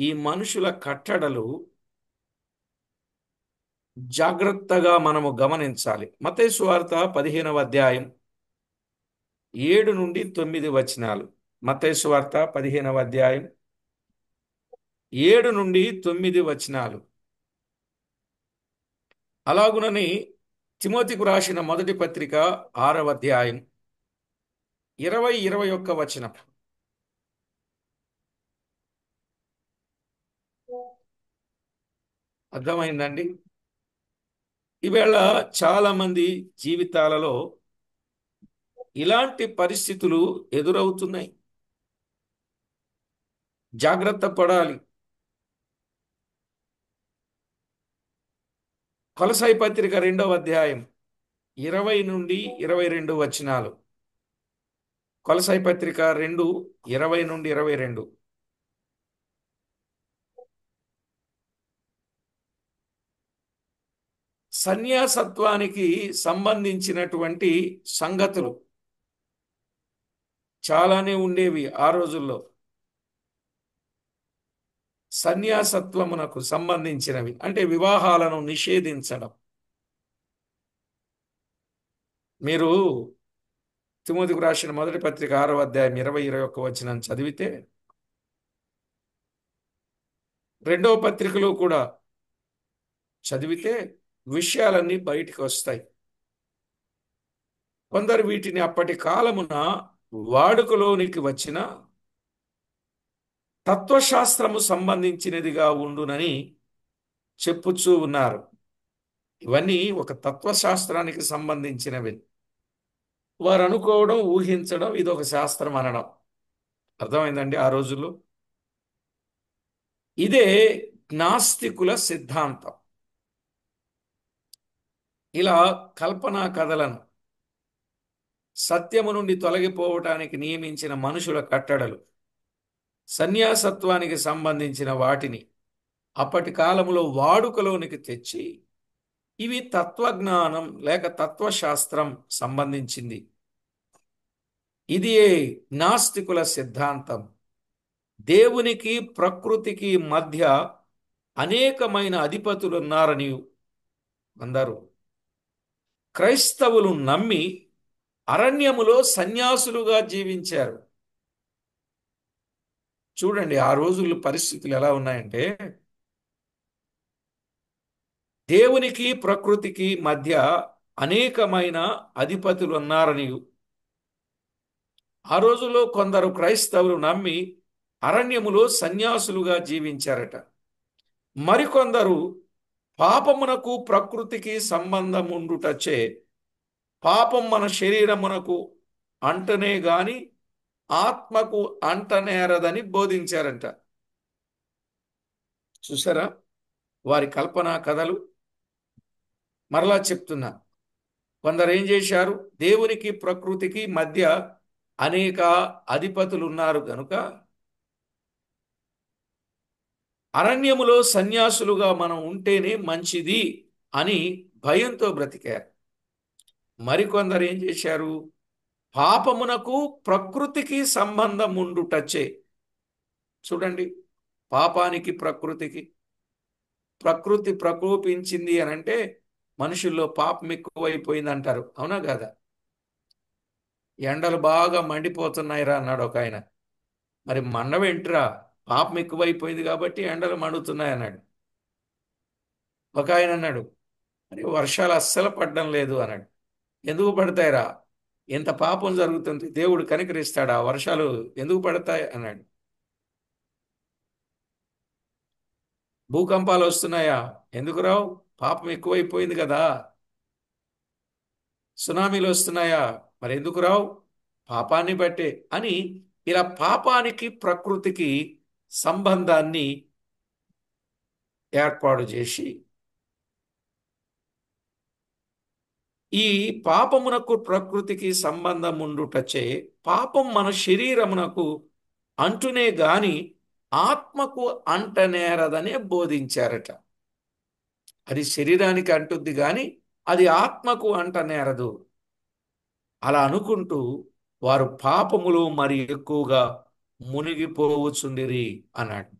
ఈ మనుషుల కట్టడలు జాగ్రత్తగా మనము గమనించాలి. మత్తయి సువార్త 15వ అధ్యాయం 7-9 వచనాలు. మత్తయి సువార్త 15వ అధ్యాయం 7-9 వచనాలు. అలాగునని తిమోతికు రాసిన మొదటి పత్రిక 6వ అధ్యాయం 20-21 వచనం. అర్థమైందండి? ఈవేళ చాలా మంది జీవితాలలో ఇలాంటి పరిస్థితులు ఎదురవుతున్నాయి. జాగ్రత్త పడాలి. కొలస్సై పత్రిక 2వ అధ్యాయం 20-22 వచనాలు. కొలస్సై పత్రిక 2, 20-22. సన్యాసత్వానికి సంబంధించినటువంటి సంగతులు చాలానే ఉండేవి ఆ రోజుల్లో. సన్యాసత్వమునకు సంబంధించినవి అంటే వివాహాలను నిషేధించడం. మీరు తిమోతికు రాసిన మొదటి పత్రిక 6వ అధ్యాయం 20-21 చదివితే, రెండవ పత్రికలో కూడా చదివితే విషయాలన్నీ బయటికి వస్తాయి. కొందరు వీటిని అప్పటి కాలమున వాడుకలోనికి వచ్చిన తత్వశాస్త్రము సంబంధించినదిగా ఉండునని చెప్పుచూ ఉన్నారు. ఇవన్నీ ఒక తత్వశాస్త్రానికి సంబంధించినవి. వారు అనుకోవడం, ఊహించడం, ఇది ఒక శాస్త్రం అనడం. అర్థమైందండి? ఆ రోజుల్లో ఇదే నాస్తికుల సిద్ధాంతం. ఇలా కల్పనా కథలను, సత్యము నుండి తొలగిపోవటానికి నియమించిన మనుషుల కట్టడలు, సన్యాసత్వానికి సంబంధించిన వాటిని అప్పటి కాలంలో వాడుకలోనికి తెచ్చి ఇవి తత్వజ్ఞానం లేక తత్వశాస్త్రం సంబంధించింది. ఇది నాస్తికుల సిద్ధాంతం. దేవునికి ప్రకృతికి మధ్య అనేకమైన అధిపతులు ఉన్నారని అందరూ క్రైస్తవులు నమ్మి అరణ్యములో సన్యాసులుగా జీవించారు. చూడండి ఆ రోజుల్లో పరిస్థితులు ఎలా ఉన్నాయంటే, దేవునికి ప్రకృతికి మధ్య అనేకమైన అధిపతులు ఉన్నారని ఆ రోజుల్లో కొందరు క్రైస్తవులు నమ్మి అరణ్యములో సన్యాసులుగా జీవించారట. మరికొందరు పాపమునకు ప్రకృతికి సంబంధం ఉండుటచే పాపం మన శరీరమునకు అంటనే గాని ఆత్మకు అంటనేరదని బోధించారంట. చూసారా వారి కల్పనా కథలు? మరలా చెప్తున్నా, కొందరు ఏం చేశారు? దేవునికి ప్రకృతికి మధ్య అనేక అధిపతులు ఉన్నారు కనుక అరణ్యములో సన్యాసులుగా మనం ఉంటేనే మంచిది అని భయంతో బ్రతికారు. మరికొందరు ఏం చేశారు? పాపమునకు ప్రకృతికి సంబంధం ఉండుటచ్చే. చూడండి, పాపానికి ప్రకృతికి, ప్రకృతి ప్రకోపించింది అని అంటే మనుషుల్లో పాపం ఎక్కువైపోయింది అంటారు. అవునా కాదా? ఎండలు బాగా మండిపోతున్నాయిరా అన్నాడు ఒక ఆయన. మరి మండవేంట్రా? పాపం ఎక్కువైపోయింది కాబట్టి ఎండలు మండుతున్నాయి అన్నాడు. ఒక ఆయన అన్నాడు, మరి వర్షాలు అస్సలు పడడం లేదు అన్నాడు. ఎందుకు పడతాయిరా? ఇంత పాపం జరుగుతుంది, దేవుడు కనికరిస్తాడా? వర్షాలు ఎందుకు పడతాయి అన్నాడు. భూకంపాలు వస్తున్నాయా? ఎందుకు రావు? పాపం ఎక్కువైపోయింది కదా. సునామీలు వస్తున్నాయా? మరి ఎందుకు రావు? పాపాన్ని బట్టే అని. ఇలా పాపానికి ప్రకృతికి సంబంధాన్ని ఏర్పాటు చేసి ఈ పాపమునకు ప్రకృతికి సంబంధం ఉండుటచే పాపం మన శరీరమునకు అంటునే గాని ఆత్మకు అంటనేరదనే బోధించారట. అది శరీరానికి అంటుద్ది గాని అది ఆత్మకు అంటనేరదు. అలా అనుకుంటూ వారు పాపములో మరి ఎక్కువగా మునిగిపోవచ్చుండిరి అన్నాడు.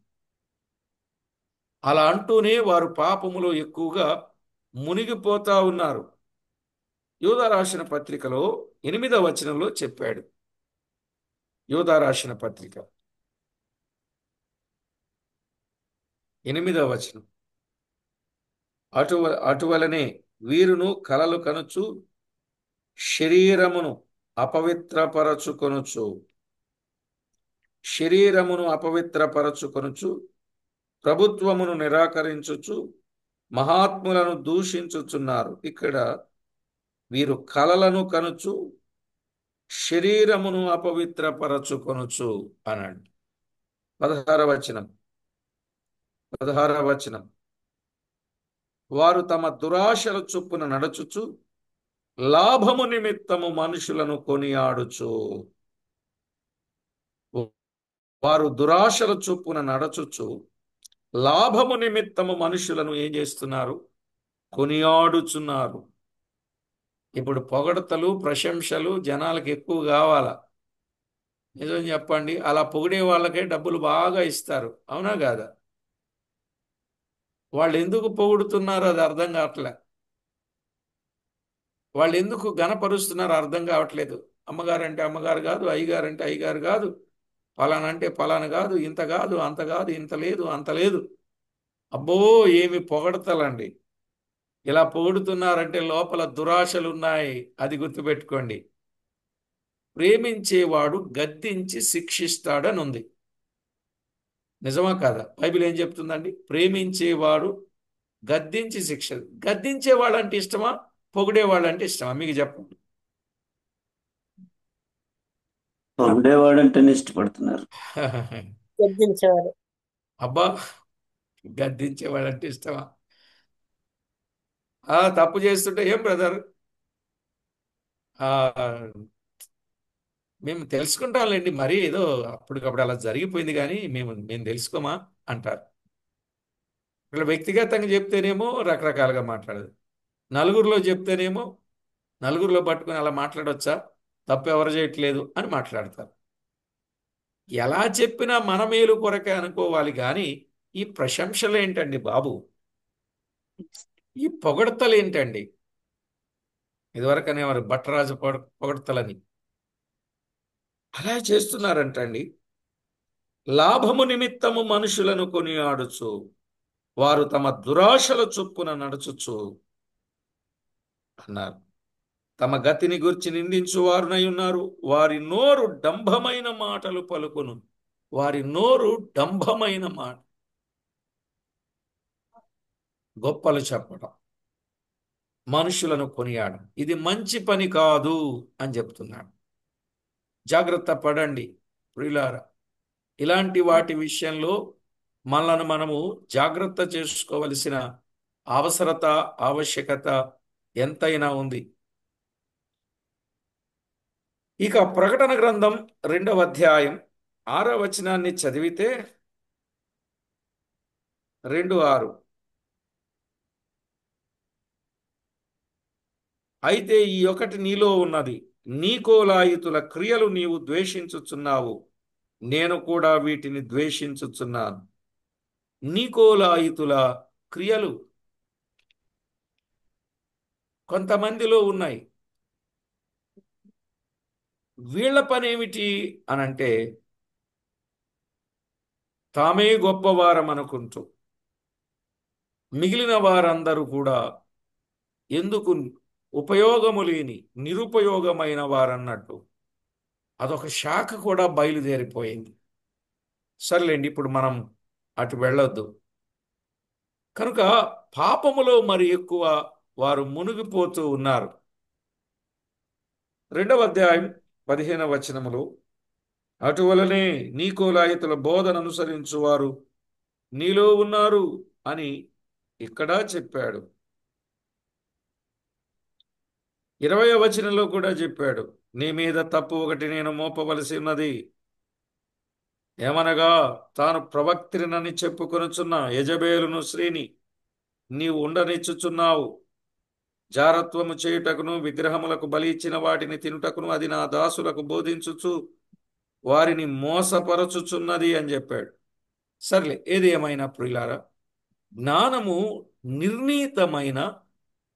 అలా అంటూనే వారు పాపములో ఎక్కువగా మునిగిపోతా ఉన్నారు. యూదా రాసిన పత్రికలో 8వ వచనంలో చెప్పాడు. యూదా రాసిన పత్రిక 8వ వచనం, అటువలనే వీరును కలలు కనుచు శరీరమును అపవిత్రపరచుకొనుచు శరీరమును అపవిత్రపరచుకొనుచు ప్రభుత్వమును నిరాకరించుచు మహాత్ములను దూషించుచున్నారు. ఇక్కడ వీరు కలలను కనుచు శరీరమును అపవిత్రపరచుకొనుచు అన్నాడు. 16వ వచనం 16వ వచనం, వారు తమ దురాశల చొప్పున నడుచుచు లాభము నిమిత్తము మనుషులను కొనియాడుచు. వారు దురాశల చొప్పున నడచుచు లాభము నిమిత్తము మనుషులను ఏం చేస్తున్నారు? కొనియాడుచున్నారు. ఇప్పుడు పొగడతలు ప్రశంసలు జనాలకు ఎక్కువ కావాలా? నిజం చెప్పండి, అలా పొగిడే వాళ్ళకే డబ్బులు బాగా ఇస్తారు. అవునా కాదా? వాళ్ళు ఎందుకు పొగుడుతున్నారో అది అర్థం కావట్లే. వాళ్ళు ఎందుకు గణపరుస్తున్నారో అర్థం కావట్లేదు. అమ్మగారు అంటే అమ్మగారు కాదు, అయ్యగారు అంటే అయ్యగారు కాదు, ఫలానా అంటే ఫలానా కాదు, ఇంత కాదు అంత కాదు, ఇంత లేదు అంత లేదు. అబ్బో, ఏమి పొగడతలండి! ఇలా పొగుడుతున్నారంటే లోపల దురాశలు ఉన్నాయి. అది గుర్తుపెట్టుకోండి. ప్రేమించేవాడు గద్దించి శిక్షిస్తాడని ఉంది. నిజమా కాదా? బైబిల్ ఏం చెప్తుందండి? ప్రేమించేవాడు గద్దించి శిక్ష. గద్దించేవాడు అంటే ఇష్టమా? పొగిడేవాడు అంటే ఇష్టమా? మీకు చెప్పండి. ఉండేవాడంటేనే ఇష్టపడుతున్నారు. గద్దించేవాడు. అబ్బా, గద్దించేవాడు అంటే ఇష్టమా? తప్పు చేస్తుంటే, ఏం బ్రదర్, ఆ మేము తెలుసుకుంటాంలేండి, మరీ ఏదో అప్పటికప్పుడు అలా జరిగిపోయింది కానీ మేము తెలుసుకోమా అంటారు. ఇక్కడ వ్యక్తిగతంగా చెప్తేనేమో రకరకాలుగా మాట్లాడదు. నలుగురిలో చెప్తేనేమో నలుగురిలో పట్టుకొని అలా మాట్లాడొచ్చా, తప్పు ఎవరు చేయట్లేదు అని మాట్లాడతారు. ఎలా చెప్పినా మన మేలు కొరకే అనుకోవాలి కానీ ఈ ప్రశంసలు ఏంటండి బాబు? ఈ పొగడ్తలు ఏంటండి? ఇదివరకు అనేవారు భట్టరాజు పొగడ్తలని. అలా చేస్తున్నారంటండి. లాభము నిమిత్తము మనుషులను కొనియాడుచు వారు తమ దురాశల చొప్పున నడుచుచు అన్నారు. తమ గతిని గురించి నిందించువారునై ఉన్నారు. వారి నోరు డంభమైన మాటలు పలుకును. వారి నోరు డంభమైన మాట, గొప్పలు చెప్పడం, మనుషులను కొనియాడం, ఇది మంచి పని కాదు అని చెప్తున్నాడు. జాగ్రత్త పడండి ప్రియులారా. ఇలాంటి వాటి విషయంలో మనలను మనము జాగ్రత్త చేసుకోవలసిన అవసరత, ఆవశ్యకత ఎంతైనా ఉంది. ఇక ప్రకటన గ్రంథం 2వ అధ్యాయం 6వ వచనాన్ని చదివితే 2:6. అయితే ఈ ఒకటి నీలో ఉన్నది, నీకోలాయితుల క్రియలు నీవు ద్వేషించుచున్నావు, నేను కూడా వీటిని ద్వేషించుచున్నాను. నీకోలాయితుల క్రియలు కొంతమందిలో ఉన్నాయి. వీళ్ళ పనేమిటి అనంటే, తామే గొప్పవారం అనుకుంటూ మిగిలిన వారందరూ కూడా ఎందుకు ఉపయోగము లేని నిరుపయోగమైన వారన్నట్టు అదొక శాఖ కూడా బయలుదేరిపోయింది. సర్లేండి, ఇప్పుడు మనం అటు వెళ్ళొద్దు. కనుక పాపములో మరి ఎక్కువ వారు మునిగిపోతూ ఉన్నారు. 2వ అధ్యాయం 15వ వచనములో, అటువలనే నీకోలాయితుల బోధన అనుసరించువారు నీలో ఉన్నారు అని ఇక్కడ చెప్పాడు. 20వ వచనంలో కూడా చెప్పాడు, నీ మీద తప్పు ఒకటి నేను మోపవలసి ఉన్నది. ఏమనగా, తాను ప్రవక్త్రినని చెప్పుకొనుచున్న యెజబేలును స్త్రీని నీవు ఉండనిచ్చుచున్నావు. జారత్వము చేయుటకును విగ్రహములకు బలి ఇచ్చిన వాటిని తినుటకును అది నా దాసులకు బోధించుచు వారిని మోసపరచుచున్నది అని చెప్పాడు. సర్లే, ఏది ఏమైనా ప్రియులారా, జ్ఞానము నిర్ణీతమైన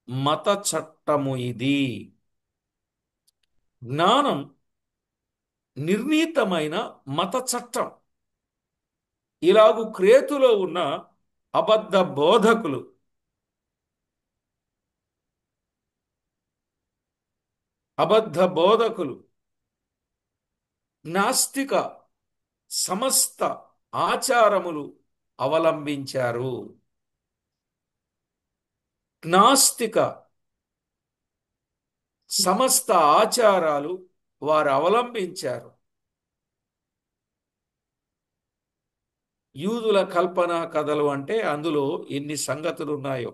మత చట్టము ఇది. జ్ఞానం నిర్ణీతమైన మత చట్టం. ఇలాగు క్రేతులో ఉన్న అబద్ధ బోధకులు నాస్తిక సమస్త ఆచారములు అవలంబించారు. నాస్తిక సమస్త ఆచారాలు వారు అవలంబించారు. యూదుల కల్పనా కథలు అంటే అందులో ఎన్ని సంగతులు ఉన్నాయో.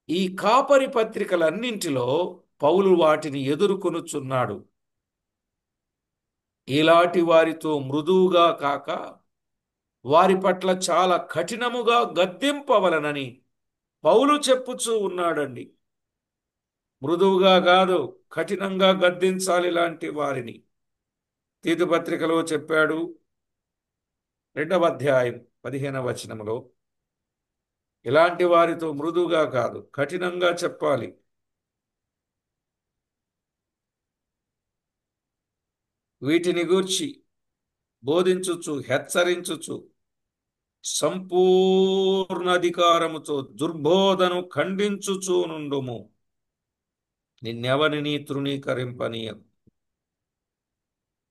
ఈ కాపరి పత్రికలన్నింటిలో పౌలు వాటిని ఎదుర్కొనుచున్నాడు. ఇలాంటి వారితో మృదువుగా కాక వారి పట్ల చాలా కఠినముగా గద్దింపవలనని పౌలు చెప్పుచూ ఉన్నాడండి. మృదువుగా కాదు, కఠినంగా గద్దించాలి ఇలాంటి వారిని. తీతు పత్రికలో చెప్పాడు, 2వ అధ్యాయం 15వ వచనంలో, ఇలాంటి వారితో మృదువుగా కాదు కఠినంగా చెప్పాలి. వీటిని గూర్చి బోధించుచు హెచ్చరించుచు సంపూర్ణ అధికారముతో దుర్బోధను ఖండించుచూ నుండుము. నిన్నెవరిని తృణీకరింపనీయకు.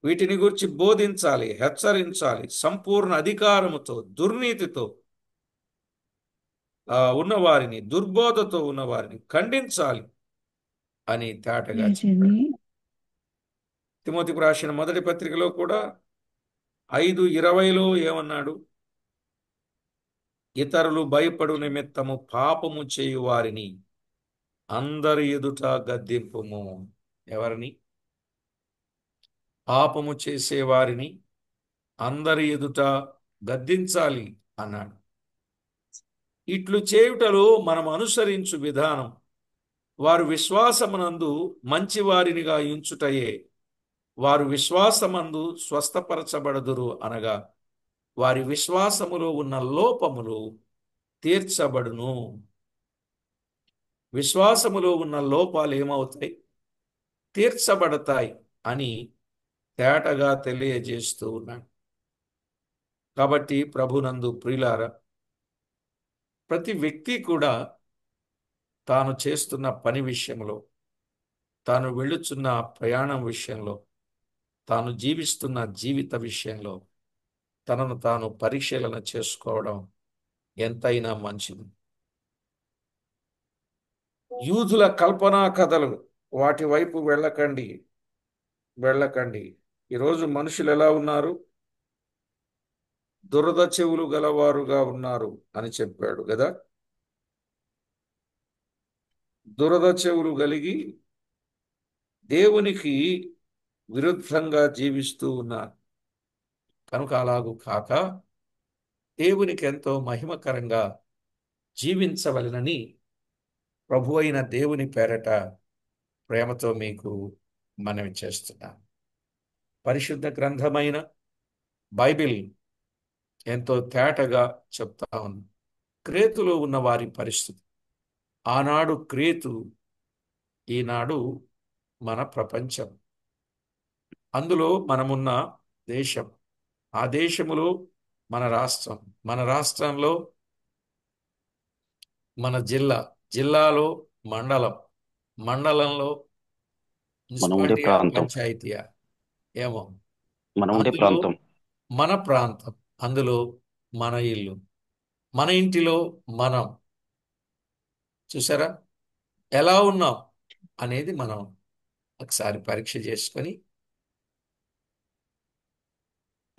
వీటిని గురించి బోధించాలి, హెచ్చరించాలి, సంపూర్ణ అధికారముతో, దుర్నీతితో ఉన్నవారిని, దుర్బోధతో ఉన్నవారిని ఖండించాలి అని తేటగా చెప్పాడు. తిమోతికి రాసిన మొదటి పత్రికలో కూడా 5:20లో ఏమన్నాడు? ఇతరులు భయపడు నిమిత్తము పాపము చేయు వారిని అందరి ఎదుట గద్దింపుము. ఎవరిని? పాపము చేసేవారిని అందరి ఎదుట గద్దించాలి అన్నాడు. ఇట్లు చేయుటలో మనం అనుసరించు విధానం వారు విశ్వాసమునందు మంచివారినిగా ఎంచుటయే. వారు విశ్వాసమందు స్వస్థపరచబడుదురు అనగా వారి విశ్వాసములో ఉన్న లోపములు తీర్చబడును. విశ్వాసములో ఉన్న లోపాలు ఏమవుతాయి? తీర్చబడతాయి అని తేటగా తెలియజేస్తూ ఉన్నాడు. కాబట్టి ప్రభునందు ప్రియులారా, ప్రతి వ్యక్తి కూడా తాను చేస్తున్న పని విషయంలో, తాను వెళ్ళుచున్న ప్రయాణం విషయంలో, తాను జీవిస్తున్న జీవిత విషయంలో తనను తాను పరిశీలన చేసుకోవడం ఎంతైనా మంచిది. యూదుల కల్పనా కథలు వాటి వైపు వెళ్ళకండి. ఈరోజు మనుషులు ఎలా ఉన్నారు? దురద చెవులు గలవారుగా ఉన్నారు అని చెప్పాడు కదా. దురద చెవులు కలిగి దేవునికి విరుద్ధంగా జీవిస్తూ ఉన్నారు కనుక అలాగూ కాక దేవునికి ఎంతో మహిమకరంగా జీవించవలెనని ప్రభు అయిన దేవుని పేరట ప్రేమతో మీకు మనవి చేస్తున్నాను. పరిశుద్ధ గ్రంథమైన బైబిల్ ఎంతో తేటగా చెప్తా ఉంది క్రేతులో ఉన్న వారి పరిస్థితి. ఆనాడు క్రేతు, ఈనాడు మన ప్రపంచం. అందులో మనమున్న దేశం, ఆ దేశములో మన రాష్ట్రం, మన రాష్ట్రంలో మన జిల్లా, జిల్లాలో మండలం, మండలంలో మనం ఉండే మున్సిపాలిటీయా ప్రాంతం పంచాయతీయా ఏమో, మనం ఉండే అందులో ప్రాంతం మన ప్రాంతం, అందులో మన ఇల్లు, మన ఇంటిలో మనం. చూసారా ఎలా ఉన్నాం అనేది మనం ఒకసారి పరీక్ష చేసుకొని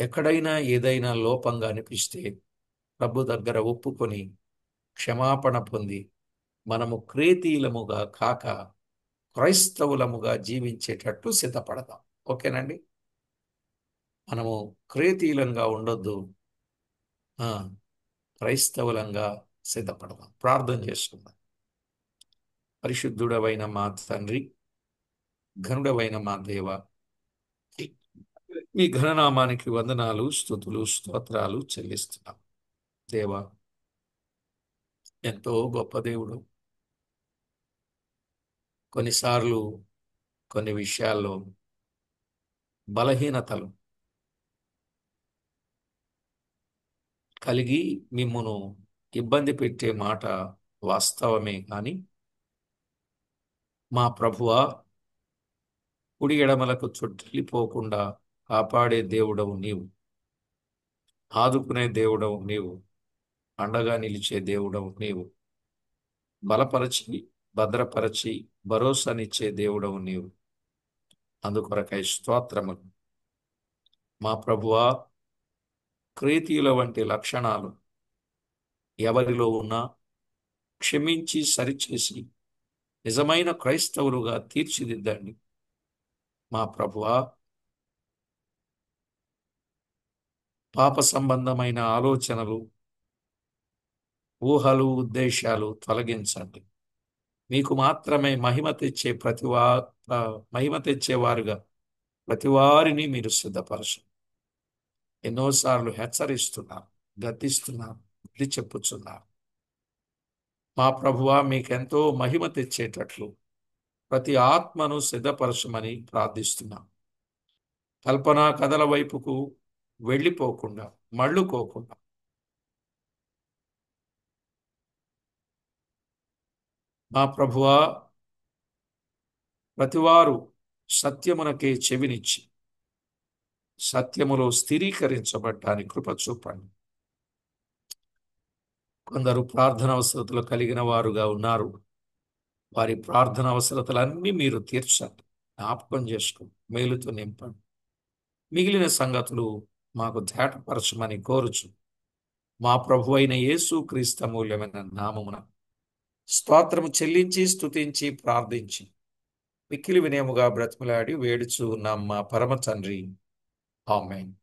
ఎక్కడైనా ఏదైనా లోపంగా అనిపిస్తే ప్రభు దగ్గర ఒప్పుకొని క్షమాపణ పొంది మనము క్రేతీలముగా కాక క్రైస్తవులముగా జీవించేటట్టు సిద్ధపడదాం. ఓకేనండి. మనము క్రేతీలంగా ఉండొద్దు, ఆ, క్రైస్తవులంగా సిద్ధపడదాం. ప్రార్థన చేసుకుందాం. పరిశుద్ధుడవైన మా తండ్రి, ఘనుడవైన మా దేవ, మీ ఘననామానికి వందనాలు, స్తుతులు, స్తోత్రాలు చెల్లిస్తున్నాం. దేవా, ఎంతో గొప్ప దేవుడు. కొన్నిసార్లు కొన్ని విషయాల్లో బలహీనతలు కలిగి మిమ్మును ఇబ్బంది పెట్టే మాట వాస్తవమే. కానీ మా ప్రభువా, కుడి ఎడమలకు చుట్టిపోకుండా కాపాడే దేవుడవు నీవు, ఆదుకునే దేవుడవు నీవు, అండగా నిలిచే దేవుడవు నీవు, బలపరచి భద్రపరచి భరోసానిచ్చే దేవుడవు నీవు. అందుకొరకై స్తోత్రములు. మా ప్రభువా, క్రేతీయుల వంటి లక్షణాలు ఎవరిలో ఉన్నా క్షమించి సరిచేసి నిజమైన క్రైస్తవులుగా తీర్చిదిద్దండి. మా ప్రభువా, పాప సంబంధమైన ఆలోచనలు, ఊహలు, ఉద్దేశాలు తొలగించండి. మీకు మాత్రమే మహిమ తెచ్చేవారుగా ప్రతివారిని మీరు సిద్ధపరచండి. ఎన్నోసార్లు హెచ్చరిస్తున్నారు, గద్దిస్తున్నారు, బుద్ధి చెప్పుచున్నారు. మా ప్రభువా, మీకెంతో మహిమ తెచ్చేటట్లు ప్రతి ఆత్మను సిద్ధపరచమని ప్రార్థిస్తున్నాం. కల్పనా కథల వైపుకు వెళ్ళిపోకుండా, మళ్ళుకోకుండా మా ప్రభువా, ప్రతివారు సత్యమునకే చెవినిచ్చి సత్యములో స్థిరీకరించబడ్డానికి కృప చూపండి. కొందరు ప్రార్థన అవసరతలు కలిగిన వారుగా ఉన్నారు. వారి ప్రార్థన అవసరతలన్నీ మీరు తీర్చండి, జ్ఞాపకం చేసుకోండి, మేలుతో నింపండి. మిగిలిన సంగతులు మాకు తేటపరచమని కోరుచు మా ప్రభు అయిన యేసు క్రీస్తు అమూల్యమైన నామమున స్తోత్రము చెల్లించి స్తుతించి ప్రార్థించి మిక్కిలి వినయముగా బ్రతిమలాడి వేడుచు ఉన్నాం మా పరమ తండ్రి. ఆమేన్.